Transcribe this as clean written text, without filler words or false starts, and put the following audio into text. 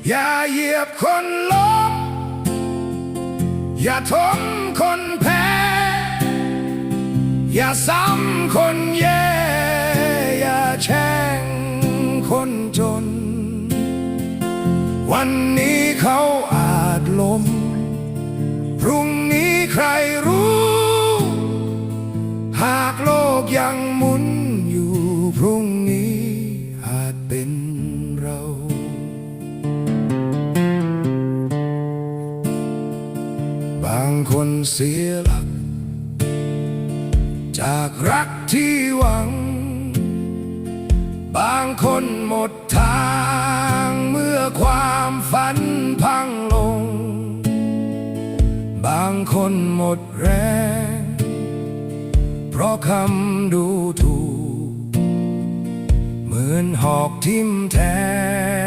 อย่าเหยียบคนล้มอย่าทมคนแพ้อย่าซ้ำคนแย่อย่าแช่งคนจนวันนี้เขาอาจล้มพรุ่งนี้ใครรู้หากโลกยังหมุนอยู่พรุ่งนี้อาจเป็นเราบางคนเสียหลักจากรักที่หวังบางคนหมดทางเมื่อความฝันพังลงบางคนหมดแรงเพราะคำดูถูกเหมือนหอกทิ่มแทง